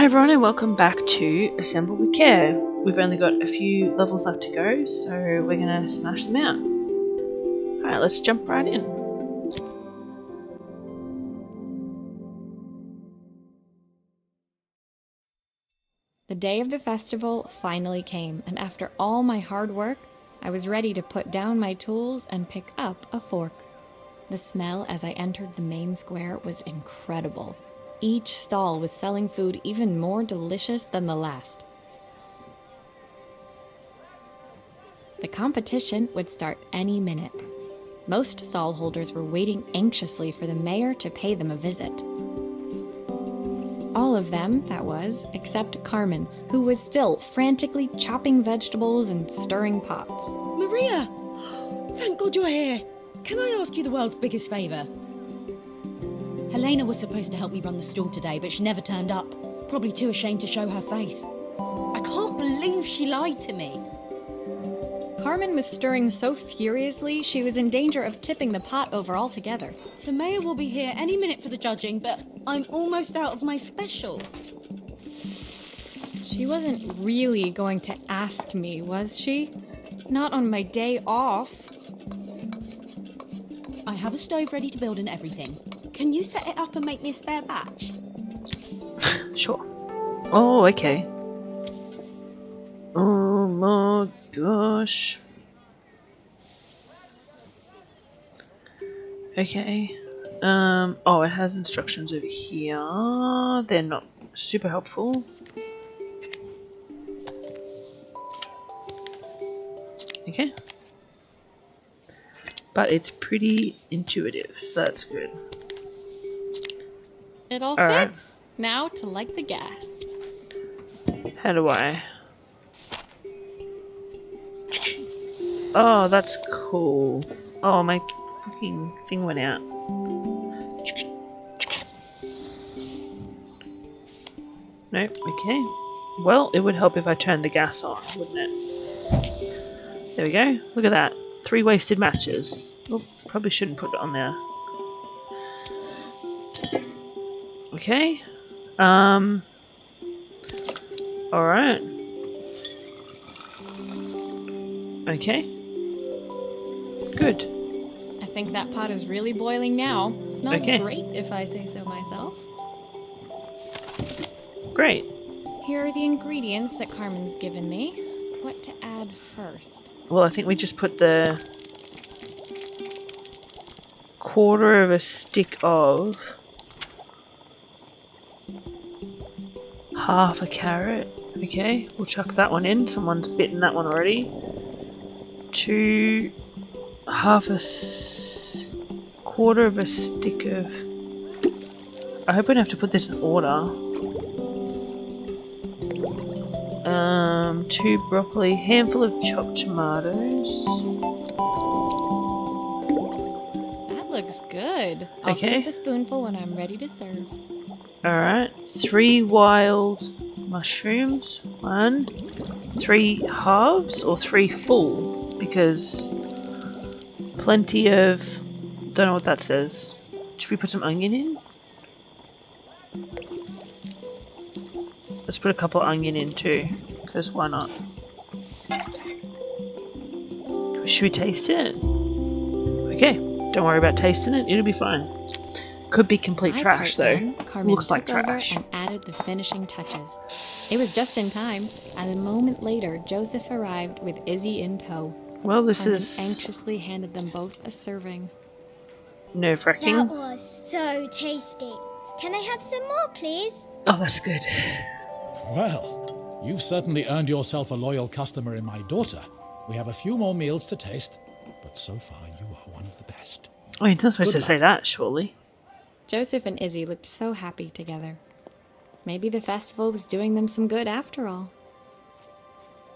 everyone and welcome back to Assemble with Care. We've only got a few levels left to go, so we're going to smash them out. Alright, let's jump right in. The day of the festival finally came, and after all my hard work, I was ready to put down my tools and pick up a fork. The smell as I entered the main square was incredible. Each stall was selling food even more delicious than the last. The competition would start any minute. Most stall holders were waiting anxiously for the mayor to pay them a visit. All of them, that was, except Carmen, who was still frantically chopping vegetables and stirring pots. Maria! Thank God you're here. Can I ask you the world's biggest favour? Helena was supposed to help me run the stall today, but she never turned up. Probably too ashamed to show her face. I can't believe she lied to me. Carmen was stirring so furiously she was in danger of tipping the pot over altogether. The mayor will be here any minute for the judging, but I'm almost out of my special. She wasn't really going to ask me, was she? Not on my day off. I have a stove ready to build and everything. Can you set it up and make me a spare batch? Sure. Oh, okay. Oh my gosh. Okay. Oh, it has instructions over here. They're not super helpful. Okay. But it's pretty intuitive, so that's good. It all Alright. fits. Now to light the gas. How do I? Oh, that's cool. Oh, my fucking thing went out. Nope, okay. Well, it would help if I turned the gas on, wouldn't it? There we go. Look at that. 3 wasted matches. Oh, probably shouldn't put it on there. Okay. Alright. Okay. Good. I think that pot is really boiling now. Smells Okay. great, if I say so myself. Great. Here are the ingredients that Carmen's given me. What to add first? Well, I think we just put the quarter of a stick of half a carrot. Okay, we'll chuck that one in. Someone's bitten that one already. Quarter of a stick of... I hope I don't have to put this in order. 2 broccoli, handful of chopped tomatoes. That looks good. I'll Okay. scoop a spoonful when I'm ready to serve. Alright, 3 wild mushrooms. 1. 3 halves or 3 full, because plenty of... Don't know what that says. Should we put some onion in? Let's put a couple of onion in too, because why not? Should we taste it? Okay, don't worry about tasting it, it'll be fine. Could be complete My trash part though. done, Carmen Looks like took over trash. and added the finishing touches. It was just in time, and a moment later, Joseph arrived with Izzy in tow. Well, this Carmen is anxiously handed them both a serving. nerve-wracking. That was so tasty. Can I have some more, please? Oh, that's good. Well, you've certainly earned yourself a loyal customer in my daughter. We have a few more meals to taste, but so far you are one of the best. Oh, you're not supposed Good to say that, surely. Joseph and Izzy looked so happy together. Maybe the festival was doing them some good after all.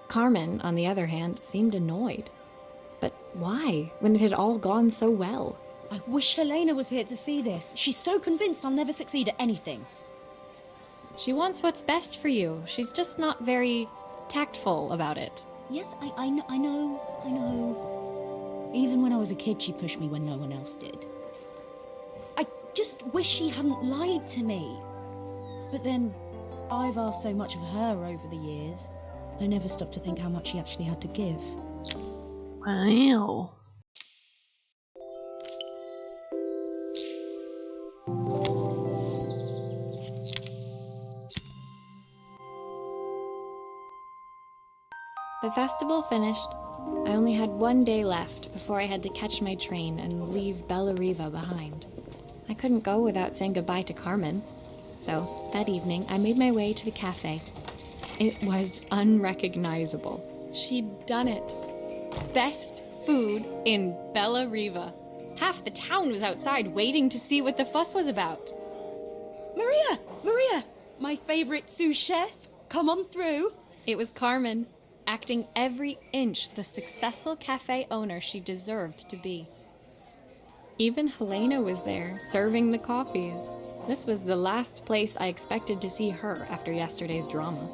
Carmen, on the other hand, seemed annoyed. But why, when it had all gone so well? I wish Helena was here to see this. She's so convinced I'll never succeed at anything. She wants what's best for you. She's just not very tactful about it. Yes, I know. Even when I was a kid, she pushed me when no one else did. I just wish she hadn't lied to me. But then I've asked so much of her over the years. I never stopped to think how much she actually had to give. Wow. The festival finished. I only had one day left before I had to catch my train and leave Bella Riva behind. I couldn't go without saying goodbye to Carmen. So, that evening, I made my way to the cafe. It was unrecognizable. She'd done it. Best food in Bella Riva. Half the town was outside waiting to see what the fuss was about. Maria! Maria! My favourite sous chef! Come on through! It was Carmen, acting every inch the successful cafe owner she deserved to be. Even Helena was there, serving the coffees. This was the last place I expected to see her after yesterday's drama.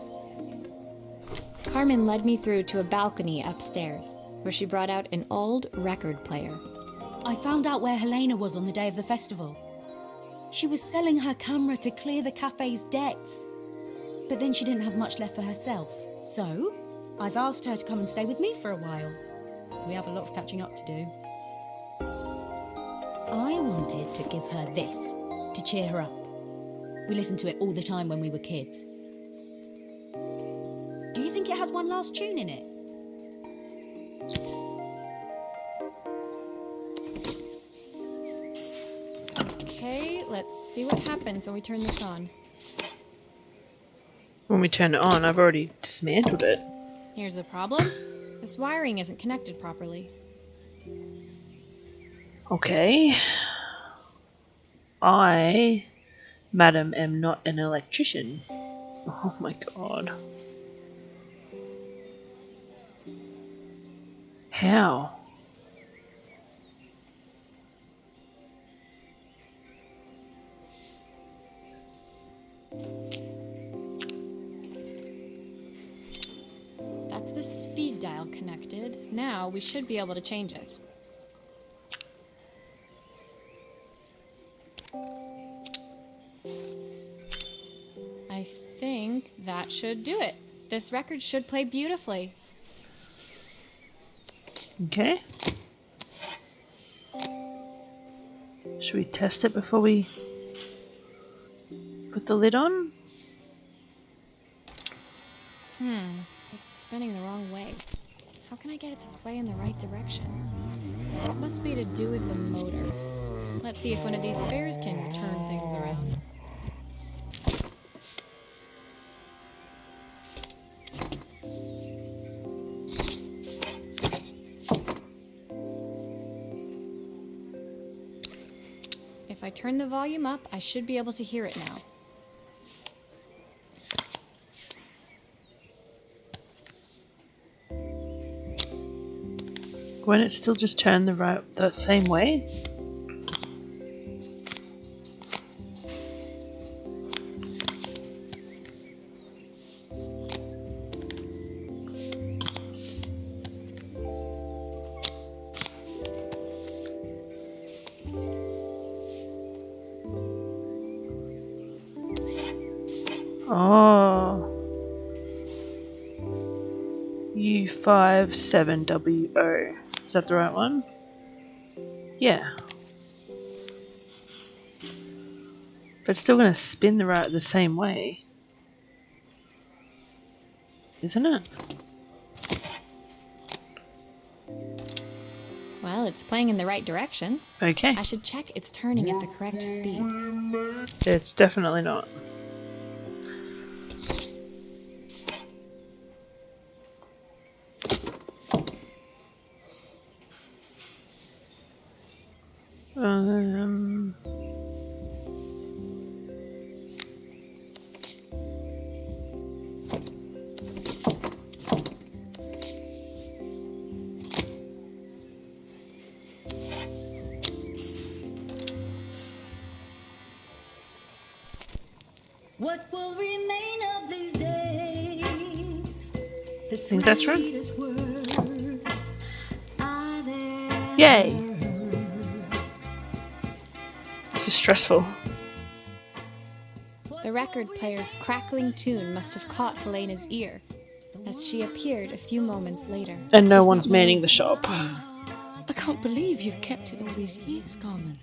Carmen led me through to a balcony upstairs, where she brought out an old record player. I found out where Helena was on the day of the festival. She was selling her camera to clear the cafe's debts. But then she didn't have much left for herself. So, I've asked her to come and stay with me for a while. We have a lot of catching up to do. I wanted to give her this, to cheer her up. We listened to it all the time when we were kids. Do you think it has one last tune in it? Okay, let's see what happens when we turn this on. When we turn it on, I've already dismantled it. Here's the problem. This wiring isn't connected properly. Okay. I, madam, am not an electrician. Oh my god. How? That's the speed dial connected. Now we should be able to change it. I think that should do it. This record should play beautifully. Okay. Should we test it before we put the lid on? It's spinning the wrong way. How can I get it to play in the right direction? It must be to do with the motor. Let's see if one of these spares can turn things around. If I turn the volume up, I should be able to hear it now. Won't it still just turn the same way? Oh. U57WO. Is that the right one? Yeah. But it's still going to spin the same way. Isn't it? Well, it's playing in the right direction. Okay. I should check it's turning at the correct speed. It's definitely not. What will remain of these days? I think that's right. Yay! This is stressful. The record player's crackling tune must have caught Helena's ear, as she appeared a few moments later. And no Is one's that manning me? the shop. I can't believe you've kept it all these years, Carmen.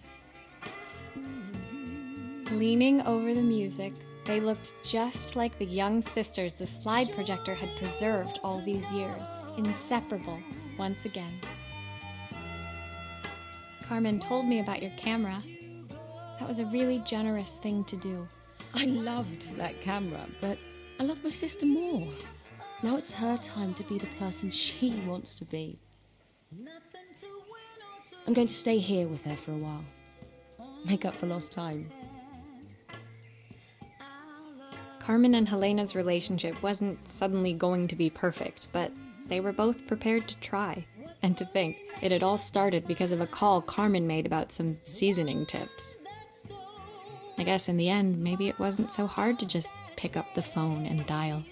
Leaning over the music, they looked just like the young sisters the slide projector had preserved all these years, inseparable once again. Carmen told me about your camera. That was a really generous thing to do. I loved that camera, but I love my sister more. Now it's her time to be the person she wants to be. I'm going to stay here with her for a while. Make up for lost time. Carmen and Helena's relationship wasn't suddenly going to be perfect, but they were both prepared to try. And to think, it had all started because of a call Carmen made about some seasoning tips. I guess in the end, maybe it wasn't so hard to just pick up the phone and dial.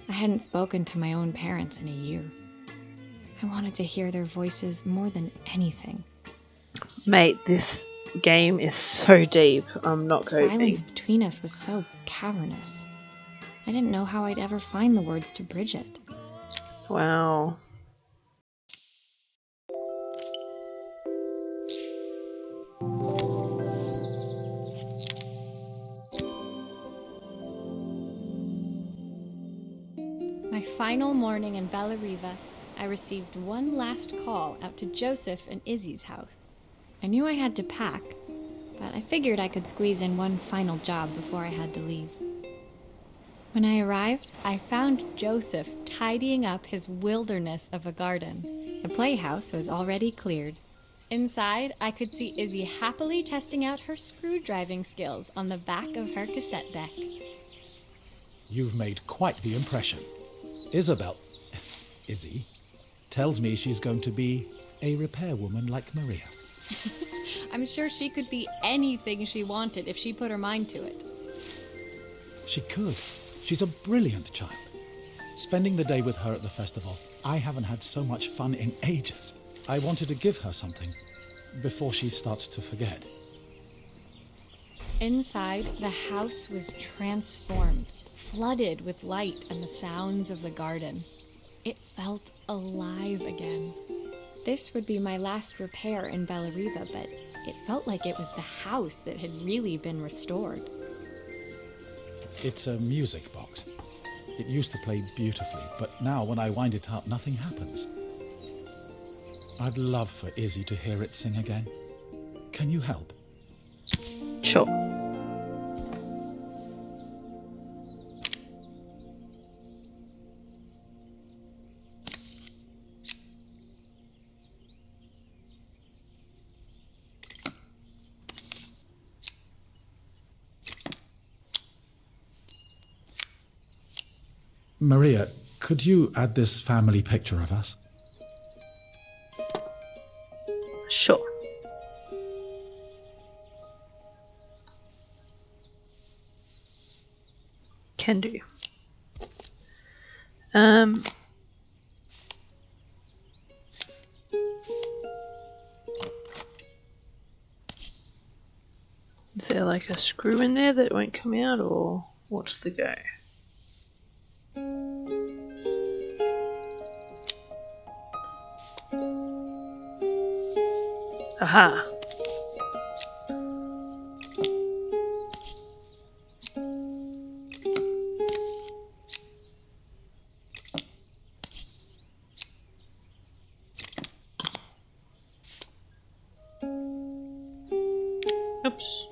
I hadn't spoken to my own parents in a year. I wanted to hear their voices more than anything. Mate, this game is so deep. I'm not The coping. silence between us was so cavernous. I didn't know how I'd ever find the words to bridge it. Wow. My final morning in Bellariva, I received one last call out to Joseph and Izzy's house. I knew I had to pack, but I figured I could squeeze in one final job before I had to leave. When I arrived, I found Joseph tidying up his wilderness of a garden. The playhouse was already cleared. Inside, I could see Izzy happily testing out her screw-driving skills on the back of her cassette deck. You've made quite the impression. Izzy, tells me she's going to be a repairwoman like Maria. I'm sure she could be anything she wanted if she put her mind to it. She could. She's a brilliant child. Spending the day with her at the festival, I haven't had so much fun in ages. I wanted to give her something before she starts to forget. Inside, the house was transformed, flooded with light and the sounds of the garden. It felt alive again. This would be my last repair in Bellariva, but it felt like it was the house that had really been restored. It's a music box. It used to play beautifully, but now when I wind it up, nothing happens. I'd love for Izzy to hear it sing again. Can you help? Sure. Maria, could you add this family picture of us? Sure. Can do. Is there like a screw in there that won't come out, or what's the go? Aha! Oops.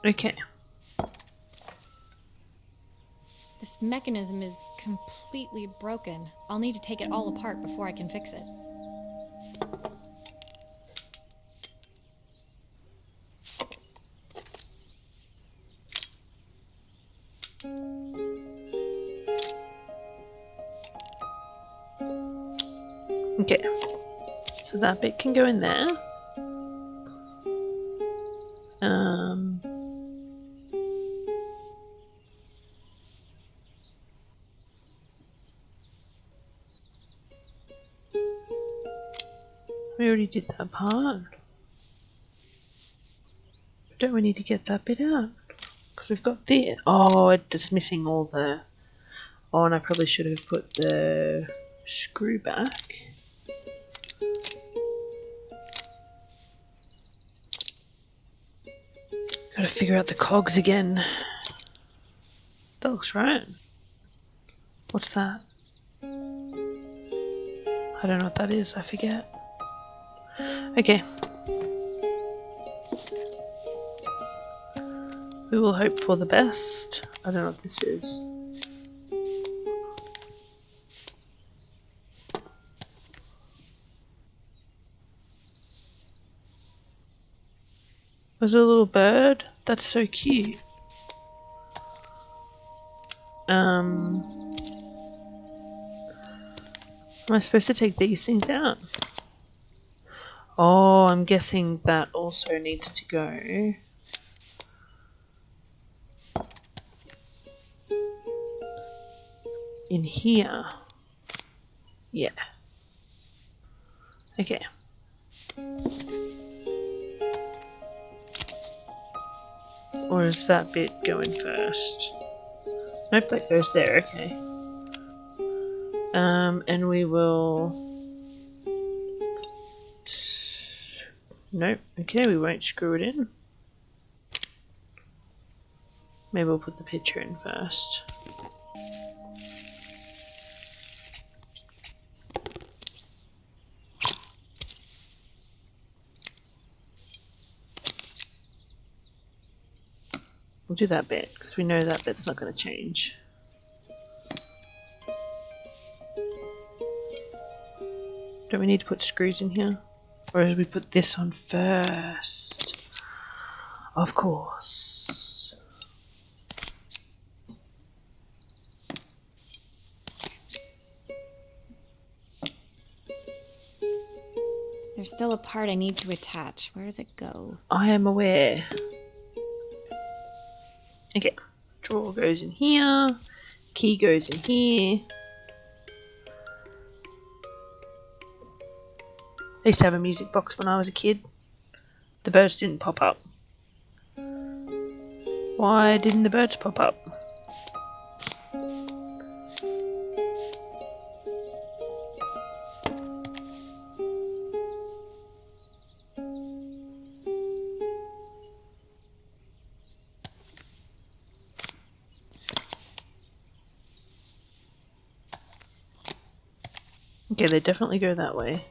Okay. This mechanism is completely broken. I'll need to take it all apart before I can fix it. Okay. So that bit can go in there. We already did that part. Don't we need to get that bit out? Because we've got the... Oh, it's missing all the... Oh, and I probably should have put the screw back. Gotta figure out the cogs again. That looks right. What's that? I don't know what that is, I forget. Okay. We will hope for the best. I don't know what this is. Was it a little bird? That's so cute. Am I supposed to take these things out? Oh, I'm guessing that also needs to go. In here. Yeah. Okay. Or is that bit going first? Nope, that goes there, okay. And we will... Nope, okay, we won't screw it in. Maybe we'll put the picture in first. We'll do that bit, because we know that bit's not going to change. Don't we need to put screws in here? Or did we put this on first? Of course. There's still a part I need to attach. Where does it go? I am aware. Okay, drawer goes in here, key goes in here. I used to have a music box when I was a kid. The birds didn't pop up. Why didn't the birds pop up? Okay, they definitely go that way.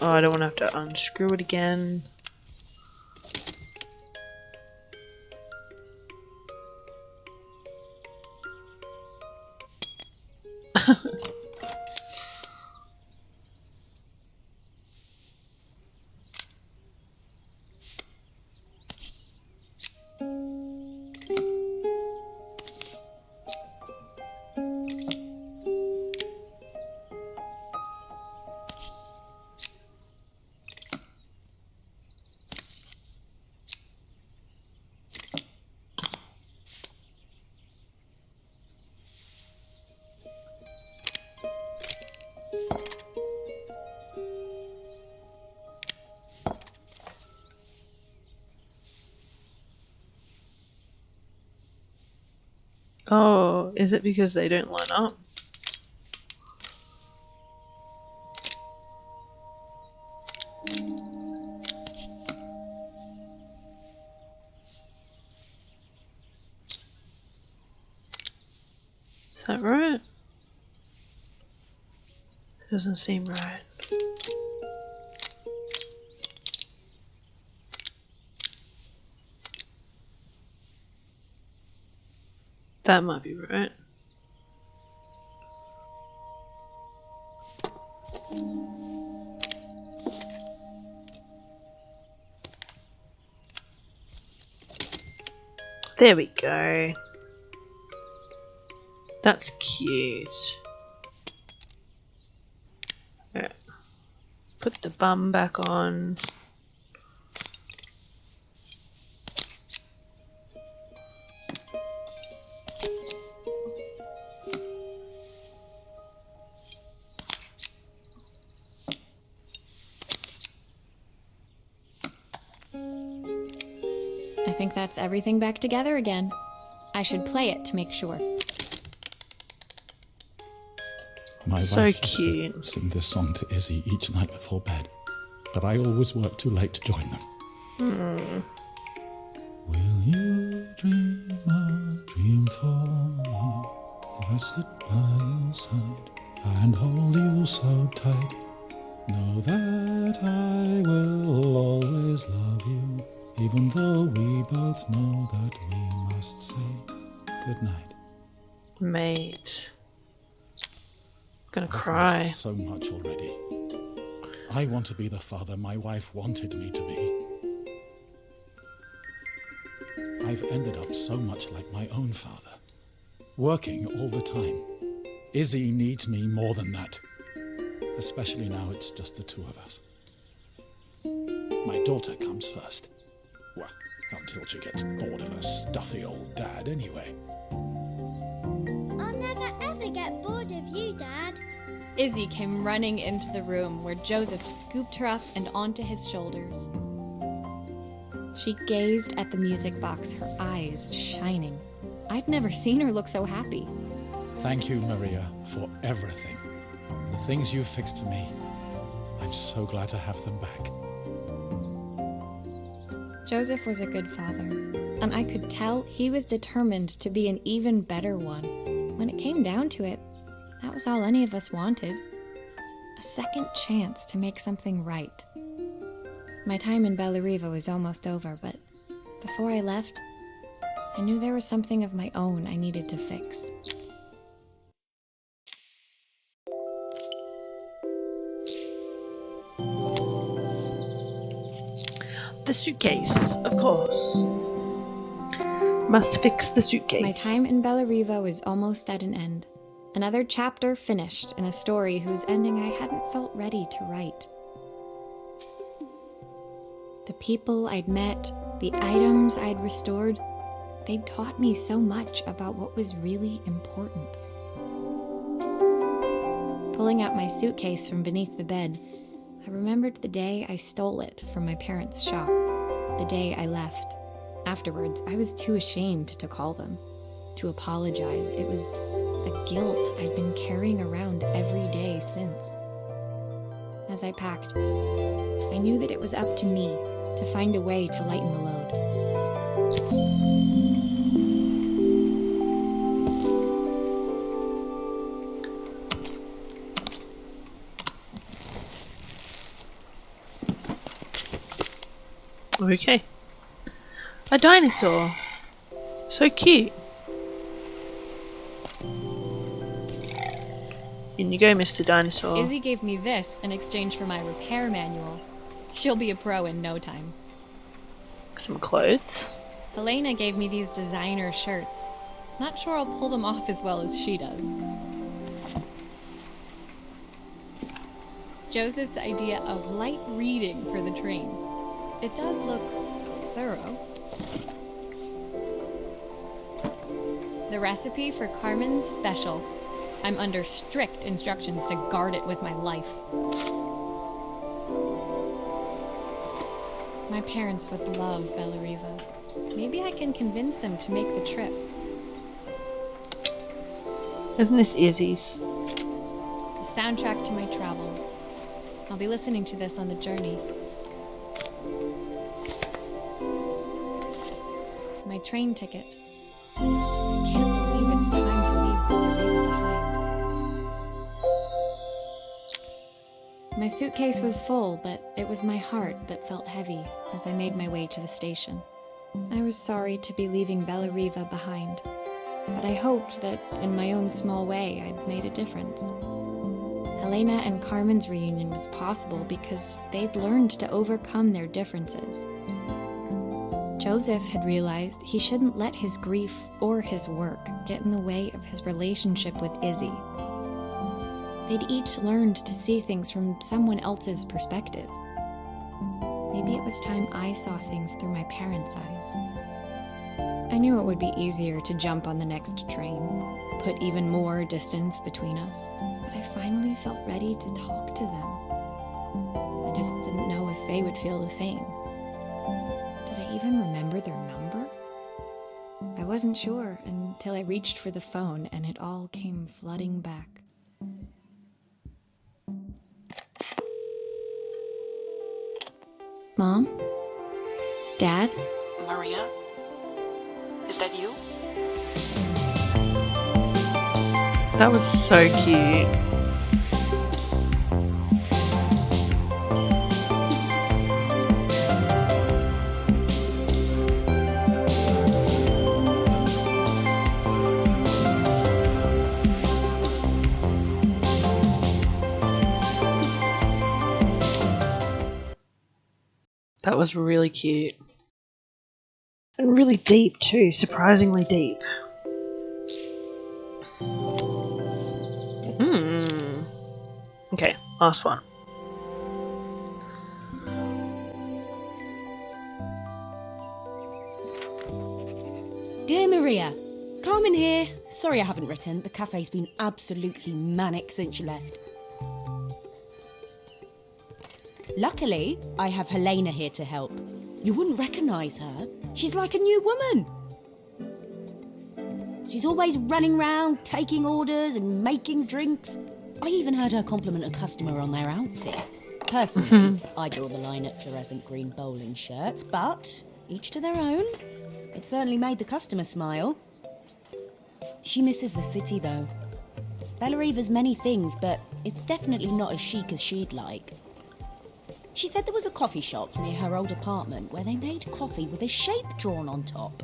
Oh, I don't want to have to unscrew it again. Oh, is it because they don't line up? Is that right? Doesn't seem right. That might be right. There we go. That's cute. Alright. Put the bum back on. think that's everything back together again. I should play it to make sure. My So wife used cute. to sing this song to Izzy each night before bed, but I always worked too late to join them. Will you dream a dream for me if I sit by your side and hold you so tight? Know that I will always love you, even though we both know that we must say goodnight. Mate. Gonna I've cry. missed so much already. I want to be the father my wife wanted me to be. I've ended up so much like my own father, working all the time. Izzy needs me more than that, especially now it's just the two of us. My daughter comes first. Well, until she gets bored of her stuffy old dad anyway. I'll never ever get bored of you, Dad. Izzy came running into the room where Joseph scooped her up and onto his shoulders. She gazed at the music box, her eyes shining. I'd never seen her look so happy. Thank you, Maria, for everything. The things you fixed for me. I'm so glad to have them back. Joseph was a good father, and I could tell he was determined to be an even better one. When it came down to it, that was all any of us wanted. A second chance to make something right. My time in Bellariva was almost over, but before I left, I knew there was something of my own I needed to fix. The suitcase, of course. Must fix the suitcase. My time in Bellariva was almost at an end. Another chapter finished in a story whose ending I hadn't felt ready to write. The people I'd met, the items I'd restored, they'd taught me so much about what was really important. Pulling out my suitcase from beneath the bed, I remembered the day I stole it from my parents' shop, the day I left. Afterwards, I was too ashamed to call them, to apologize. It was a guilt I'd been carrying around every day since. As I packed, I knew that it was up to me to find a way to lighten the load. Okay. A dinosaur. So cute. In you go, Mr. Dinosaur. Izzy gave me this in exchange for my repair manual. She'll be a pro in no time. Some clothes. Helena gave me these designer shirts. Not sure I'll pull them off as well as she does. Joseph's idea of light reading for the train. It does look thorough. The recipe for Carmen's special. I'm under strict instructions to guard it with my life. My parents would love Bellariva. Maybe I can convince them to make the trip. Isn't this Izzy's? The soundtrack to my travels. I'll be listening to this on the journey. My train ticket. I can't believe it's time to leave Bellariva behind. My suitcase was full, but it was my heart that felt heavy as I made my way to the station. I was sorry to be leaving Bellariva behind, but I hoped that in my own small way I'd made a difference. Helena and Carmen's reunion was possible because they'd learned to overcome their differences. Joseph had realized he shouldn't let his grief or his work get in the way of his relationship with Izzy. They'd each learned to see things from someone else's perspective. Maybe it was time I saw things through my parents' eyes. I knew it would be easier to jump on the next train, put even more distance between us, but I finally felt ready to talk to them. I just didn't know if they would feel the same. Did I I even remember their number? I wasn't sure until I reached for the phone and it all came flooding back. Mom? Dad? Maria? Is that you? That was so cute. That was really cute. And really deep too, surprisingly deep. Okay, last one. Dear Maria, Carmen here. Sorry I haven't written. The cafe's been absolutely manic since you left. Luckily, I have Helena here to help. You wouldn't recognise her. She's like a new woman. She's always running round, taking orders and making drinks. I even heard her compliment a customer on their outfit. Personally, I draw the line at fluorescent green bowling shirts, but each to their own. It certainly made the customer smile. She misses the city, though. Bellariva's many things, but it's definitely not as chic as she'd like. She said there was a coffee shop near her old apartment where they made coffee with a shape drawn on top.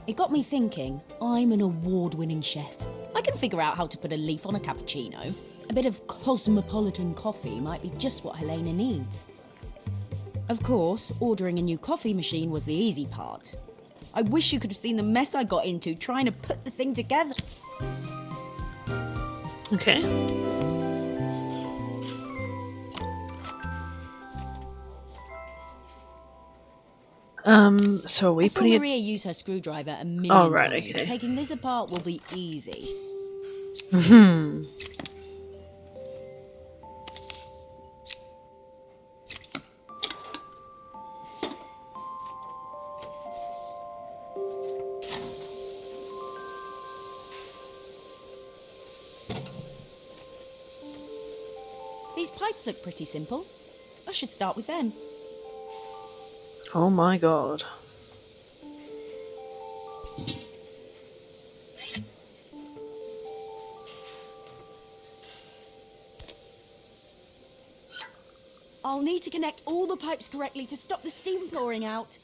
It got me thinking, I'm an award-winning chef. I can figure out how to put a leaf on a cappuccino. A bit of cosmopolitan coffee might be just what Helena needs. Of course, ordering a new coffee machine was the easy part. I wish you could have seen the mess I got into trying to put the thing together. Okay. So are we I saw putting it... Maria use her screwdriver a million Oh, right, times. okay. Taking this apart will be easy. These pipes look pretty simple. I should start with them. Oh my god. I'll need to connect all the pipes correctly to stop the steam pouring out.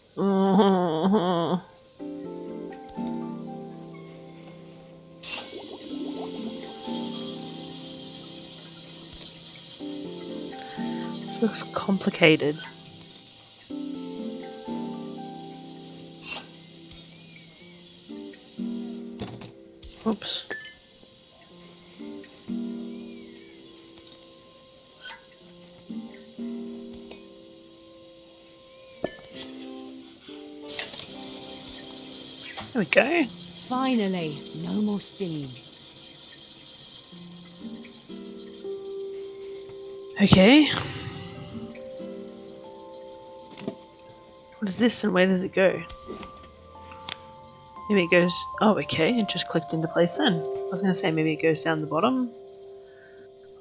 This looks complicated. Oops. There we go. Finally, no more steam. Okay. What is this and where does it go? Maybe it goes... Oh, okay. It just clicked into place then. I was going to say maybe it goes down the bottom.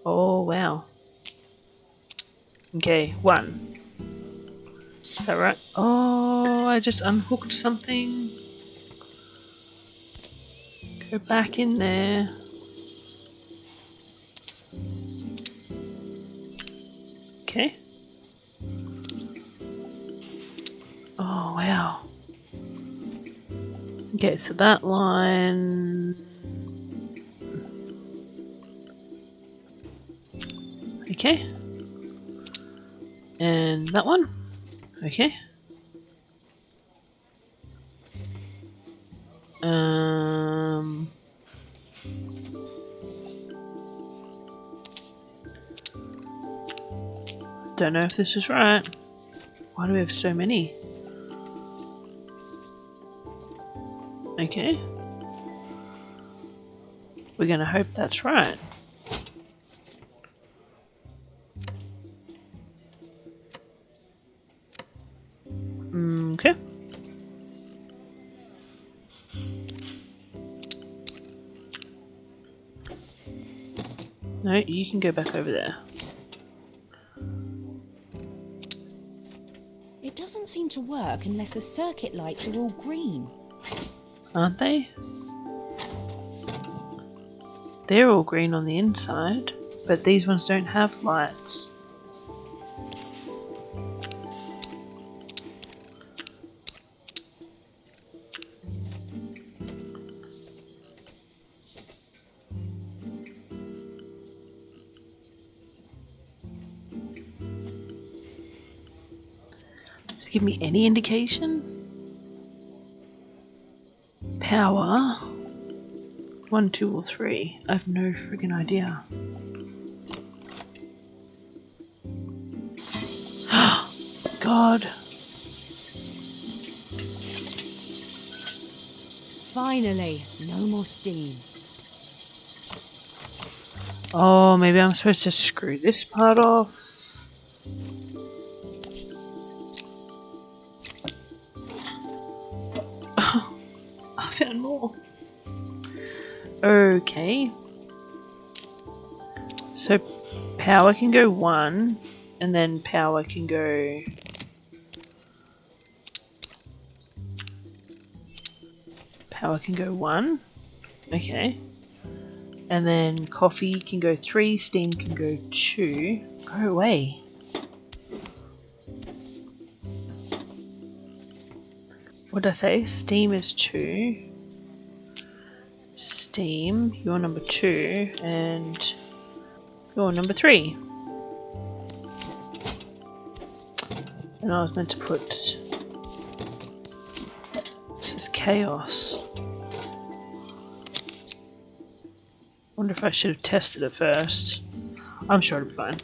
Oh, wow. Okay, 1. Is that right? Oh, I just unhooked something. Go back in there. Okay. Oh, wow. Okay, so that line... Okay. And that one? Okay. Don't know if this is right. Why do we have so many? Okay. We're gonna hope that's right. No, you can go back over there. It doesn't seem to work unless the circuit lights are all green. Aren't they? They're all green on the inside, but these ones don't have lights. Does it give me any indication? Power. 1, 2, or 3. I have no friggin' idea. God. Finally, no more steam. Oh, maybe I'm supposed to screw this part off. I found more. Okay. So power can go 1, and then power can go... Power can go 1. Okay. And then coffee can go 3, steam can go 2. Go away. What did I say? Steam is 2. Steam, you're number 2, and you're number 3. And I was meant to put... This is chaos. Wonder if I should have tested it first. I'm sure it'll be fine.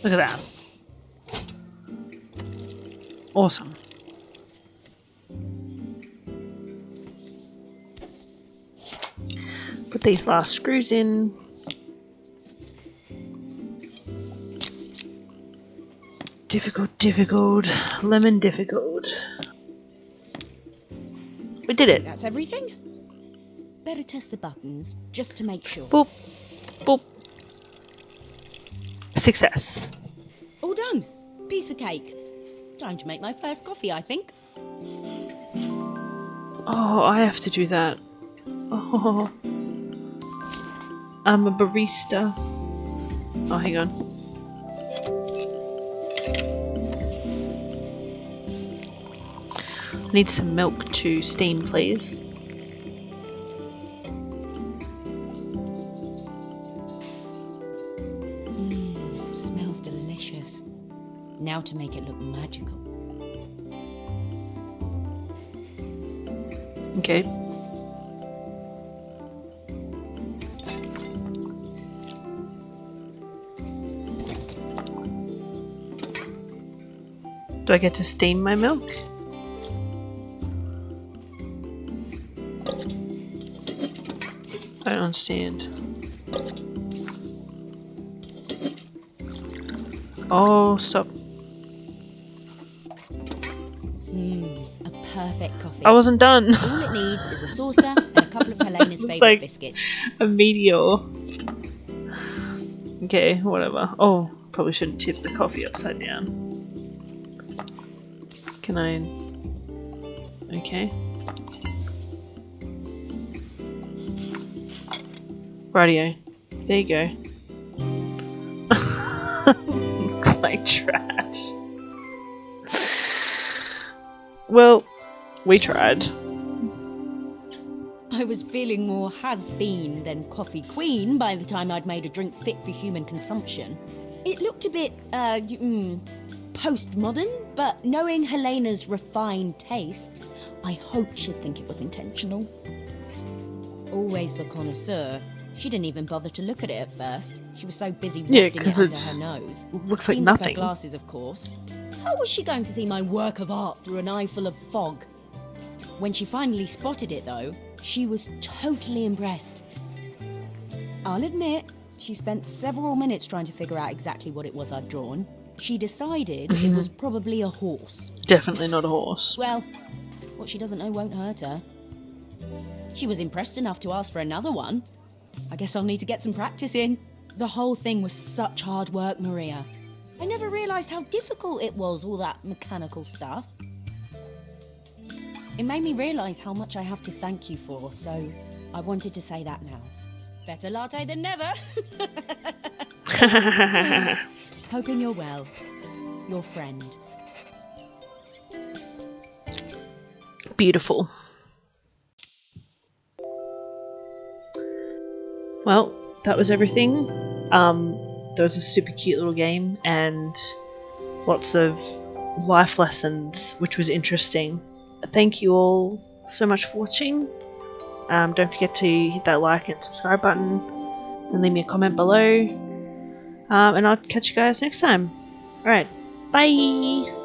Look at that. Awesome. Put these last screws in. Difficult, difficult. Lemon difficult. We did it. That's everything? Better test the buttons, just to make sure. Boop. Boop. Success. All done. Piece of cake. Time to make my first coffee, I think. Oh, I have to do that. Oh. I'm a barista. Oh, hang on. I need some milk to steam, please. Smells delicious. Now to make it look magical. Okay. Do I get to steam my milk? I don't understand. Oh, stop. A perfect coffee. I wasn't done. All it needs is a saucer and a couple of Helena's favourite like- biscuits. A meteor. Okay, whatever. Oh, probably shouldn't tip the coffee upside down. Can I... Okay. Rightio. There you go. Looks like trash. Well, we tried. I was feeling more has-been than coffee queen by the time I'd made a drink fit for human consumption. It looked a bit, postmodern, but knowing Helena's refined tastes, I hoped she'd think it was intentional. Always the connoisseur. She didn't even bother to look at it at first. She was so busy Yeah, wafting 'cause it under it's- her nose. looks like Cleaned up her nothing. glasses, of course. How was she going to see my work of art through an eye full of fog? When she finally spotted it, though, she was totally impressed. I'll admit, she spent several minutes trying to figure out exactly what it was I'd drawn. She decided it was probably a horse. Definitely not a horse. Well, what she doesn't know won't hurt her. She was impressed enough to ask for another one. I guess I'll need to get some practice in. The whole thing was such hard work, Maria. I never realised how difficult it was, all that mechanical stuff. It made me realise how much I have to thank you for, so I wanted to say that now. Better latte than never. Hoping you're well. Your friend. Beautiful. Well, that was everything. There was a super cute little game and lots of life lessons, which was interesting. Thank you all so much for watching. Don't forget to hit that like and subscribe button and leave me a comment below. And I'll catch you guys next time. Alright, bye!